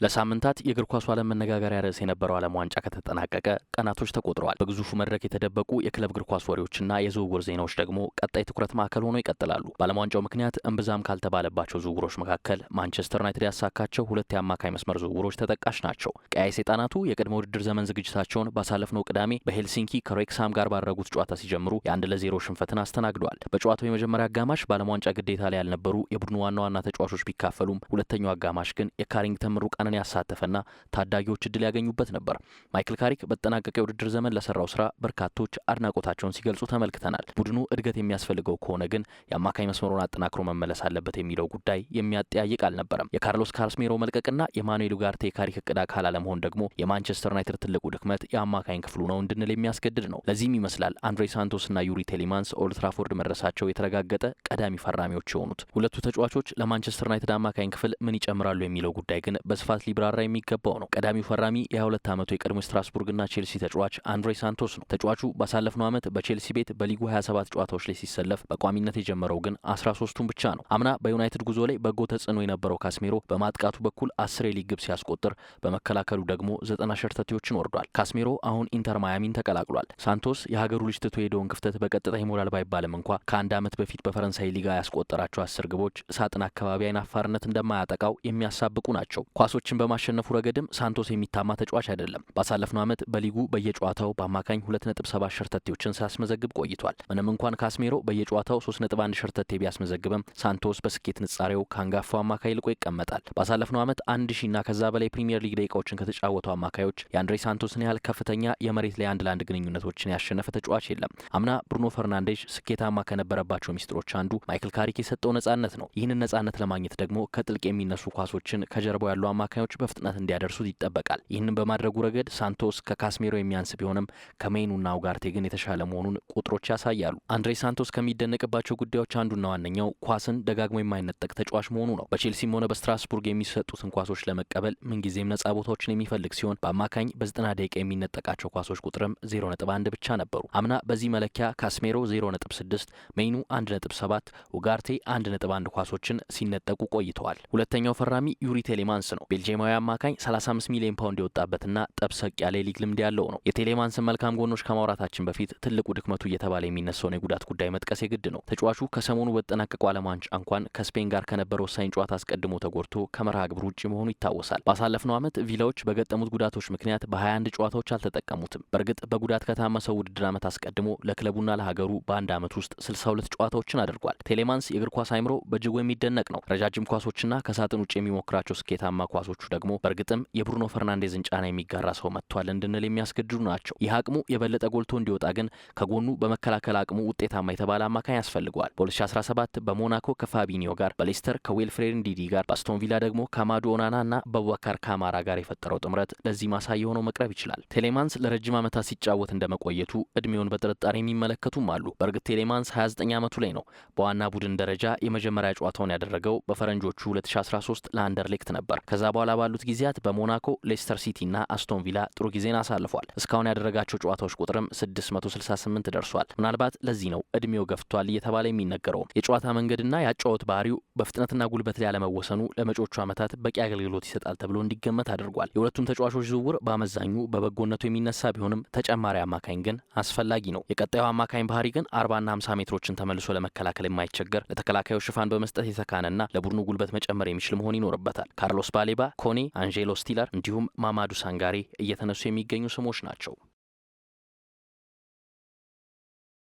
ለሳምንታት የእግር ኳሱ ዓለም መነጋገሪያ ርዕስ የነበረው ዓለም ዋንጫ ከተጠናቀቀ ቀናቶች ተቆጥረዋል። በግዙፉ መድረክ የተደበቁ የክለብ እግር ኳስ ወሬዎችና የዝውውር ዜናዎች ደግሞ ቀጣይ ትኩረት ማዕከል ሆነው ይቀጥላሉ። በዓለም ዋንጫው ምክንያት እምብዛም ካልተባለባቸው ዝውውሮች መካከል ማንቸስተር ዩናይትድ ያሳካቸው ሁለት የአማካይ መስመር ዝውውሮች ተጠቃሽ ናቸው። ቀያይ ሰይጣናቱ የቅድመ ውድድር ዘመን ዝግጅታቸውን ባሳለፍነው ቅዳሜ በሄልሲንኪ ከሬክሳም ጋር ባደረጉት ጨዋታ ሲጀምሩ የ1-0 ሽንፈትን አስተናግደዋል። በጨዋታው የመጀመሪያ አጋማሽ በዓለም ዋንጫ ግዴታ ላይ ያልነበሩ የቡድኑ ዋና ተጫዋቾች ቢካፈሉም ሁለተኛው አጋማሽ ግን የካሪንግተን ምሩቃንን ያሳተፈና ታዳጊዎች እድል ያገኙበት ነበር። ማይክል ካሪክ በተጠናቀቀ የውድድር ዘመን ለሰራው ስራ በርካቶች አድናቆታቸውን ሲገልጹ ተመልክተናል። ቡድኑ እድገት የሚያስፈልገው ከሆነ ግን የአማካይ መስመሩን አጠናክሮ መመለስ አለበት የሚለው ጉዳይ የሚያጠያይቅ አልነበረም። የካርሎስ ካስሜሮ መልቀቅና የማኑኤል ኡጋርቴ የካሪክ እቅድ አካል አለመሆን ደግሞ የማንቸስተር ዩናይትድ ትልቁ ድክመት የአማካኝ ክፍሉ ነው እንድንል የሚያስገድድ ነው። ለዚህም ይመስላል አንድሬ ሳንቶስና ዩሪ ቴሌማንስ ኦልድ ትራፎርድ መድረሳቸው የተረጋገጠ ቀዳሚ ፈራሚዎች የሆኑት። ሁለቱ ተጫዋቾች ለማንቸስተር ዩናይትድ አማካኝ ክፍል ምን ይጨምራሉ የሚለው ጉዳይ ግን በስፋት ሊብራራ የሚገባው ነው። ቀዳሚው ፈራሚ የ22 ዓመቱ የቀድሞ ስትራስቡርግና ቼልሲ ተጫዋች አንድሬ ሳንቶስ ነው። ተጫዋቹ ባሳለፍነው ዓመት በቼልሲ ቤት በሊጉ 27 ጨዋታዎች ላይ ሲሰለፍ በቋሚነት የጀመረው ግን 13ቱን ብቻ ነው። አምና በዩናይትድ ጉዞ ላይ በጎ ተጽዕኖ የነበረው ካስሜሮ በማጥቃቱ በኩል 10 የሊግ ግብ ሲያስቆጥር በመከላከሉ ደግሞ 90 ሸርተቴዎችን ወርዷል። ካስሜሮ አሁን ኢንተር ማያሚን ተቀላቅሏል። ሳንቶስ የሀገሩ ልጅ ትቶ የሄደውን ክፍተት በቀጥታ ይሞላል ባይባልም እንኳ ከአንድ ዓመት በፊት በፈረንሳይ ሊጋ ያስቆጠራቸው 10 ግቦች ሳጥን አካባቢ አይናፋርነት እንደማያጠቃው የሚያሳብቁ ናቸው። ኳሶችን በማሸነፉ ረገድም ሳንቶስ የሚታማ ተጫዋች አይደለም። ባሳለፍነው ዓመት በሊጉ በየጨዋታው በአማካኝ 2.7 ሸርተቴዎችን ሲያስመዘግብ ቆይቷል። ምንም እንኳን ካስሜሮ በየጨዋታው 3.1 ሸርተቴ ቢያስመዘግብም ሳንቶስ በስኬት ንጻሬው ከአንጋፋው አማካይ ልቆ ይቀመጣል። ባሳለፍነው ዓመት 1000 እና ከዛ በላይ ፕሪሚየር ሊግ ደቂቃዎችን ከተጫወቱ አማካዮች የአንድሬ ሳንቶስን ያህል ከፍተኛ የመሬት ላይ 1-1 ግንኙነቶችን ያሸነፈ ተጫዋች የለም። አምና ብሩኖ ፈርናንዴዝ ስኬታማ ከነበረባቸው ሚስጥሮች አንዱ ማይክል ካሪክ የሰጠው ነጻነት ነው። ይህንን ነጻነት ለማግኘት ደግሞ ከጥልቅ የሚነሱ ኳሶችን ከጀርባው ያሉ አማካዮች በፍጥነት እንዲያደርሱት ይጠበቃል። ይህንን በማድረጉ ረገድ ሳንቶስ ከካስሜሮ የሚያንስ ቢሆንም ከሜኑና ኡጋርቴ ግን የተሻለ መሆኑን ቁጥሮች ያሳያሉ። አንድሬ ሳንቶስ ከሚደነቅባቸው ጉዳዮች አንዱና ዋነኛው ኳስን ደጋግሞ የማይነጠቅ ተጫዋች መሆኑ ነው። በቼልሲም ሆነ በስትራስቡርግ የሚሰጡትን ኳሶች ለመቀበል ምንጊዜም ነጻ ቦታዎችን የሚፈልግ ሲሆን በአማካኝ በ90 ደቂቃ የሚነጠቃቸው ኳሶች ቁጥርም 0.1 ብቻ ነበሩ። አምና በዚህ መለኪያ ካስሜሮ 0.6፣ ሜኑ 1.7፣ ኡጋርቴ 1.1 ኳሶችን ሲነጠቁ ቆይተዋል። ሁለተኛው ፈራሚ ዩሪ ቴሌማንስ ነው። ቤልጂየማዊ አማካኝ 35 ሚሊዮን ፓውንድ የወጣበትና ጠብሰቅ ያለ ሊግ ልምድ ያለው ነው። የቴሌማንስን መልካም ጎኖች ከማውራታችን በፊት ትልቁ ድክመቱ እየተባለ የሚነሳውን የጉዳት ጉዳይ መጥቀስ የግድ ነው። ተጫዋቹ ከሰሞኑ በተጠናቀቀው ዓለም ዋንጫ እንኳን ከስፔን ጋር ከነበረው ወሳኝ ጨዋታ አስቀድሞ ተጎድቶ ከመርሃ ግብሩ ውጭ መሆኑ ይታወሳል። ባሳለፍነው ዓመት ቪላዎች በገጠሙት ጉዳቶች ምክንያት በ21 ጨዋታዎች አልተጠቀሙትም። በእርግጥ በጉዳት ከታመሰው ውድድር ዓመት አስቀድሞ ለክለቡና ለሀገሩ በአንድ ዓመት ውስጥ 62 ጨዋታዎችን አድርጓል። ቴሌማንስ የእግር ኳስ አይምሮ በእጅጉ የሚደነቅ ነው። ረጃጅም ኳሶችና ከሳጥን ውጭ የሚሞክራቸው ስኬታማ ኳሶቹ ደግሞ በእርግጥም የብሩኖ ፈርናንዴዝን ጫና የሚጋራ ሰው መጥቷል እንድንል የሚያስገድዱ ናቸው። ይህ አቅሙ የበለጠ ጎልቶ እንዲወጣ ግን ከጎኑ በመከላከል አቅሙ ውጤታማ የተባለ አማካኝ ያስፈልገዋል። በ2017 በሞናኮ ከፋቢኒዮ ጋር፣ በሌስተር ከዌልፍሬድ እንዲዲ ጋር፣ በአስቶን ቪላ ደግሞ ከአማዱ ኦናና እና በቡባካር ካማራ ጋር የፈጠረው ጥምረት ለዚህ ማሳያ ሆኖ መቅረብ ይችላል። ቴሌማንስ ለረጅም ዓመታት ሲጫወት እንደመቆየቱ እድሜውን በጥርጣሬ የሚመለከቱም አሉ። በእርግጥ ቴሌማንስ 29 ዓመቱ ላይ ነው። በዋና ቡድን ደረጃ የመጀመሪያ ጨዋታውን ያደረገው በፈረንጆቹ 2013 ለአንደርሌክት ነበር። ከዛ በኋላ ባሉት ጊዜያት በሞናኮ፣ ሌስተር ሲቲ እና አስቶን ቪላ ጥሩ ጊዜን አሳልፏል። እስካሁን ያደረጋቸው ጨዋታዎች ቁጥርም 668 ደርሷል። ምናልባት ለዚህ ነው እድሜው ገፍቷል እየተባለ የሚነገረው። የጨዋታ መንገድና ያጫወት ባህሪው በፍጥነትና ጉልበት ላይ ያለመወሰኑ ለመጪዎቹ ዓመታት በቂ አገልግሎት ይሰጣል ተብሎ እንዲገመት አድርጓል። የሁለቱም ተጫዋቾች ዝውውር በአመዛኙ በበጎነቱ የሚነሳ ቢሆንም ተጨማሪ አማካኝ ግን አስፈላጊ ነው። የቀጣዩ አማካኝ ባህሪ ግን 40ና 50 ሜትሮችን ተመልሶ ለመከላከል የማይቸገር ለተከላካዮች ሽፋን በመስጠት የተካነና ለቡድኑ ጉልበት መጨመር የሚችል መሆን ይኖርበታል። ካርሎስ ባሌባ፣ ኮኔ፣ አንጄሎ ስቲለር እንዲሁም ማማዱ ሳንጋሬ እየተነሱ የሚገኙ ስሞች ናቸው።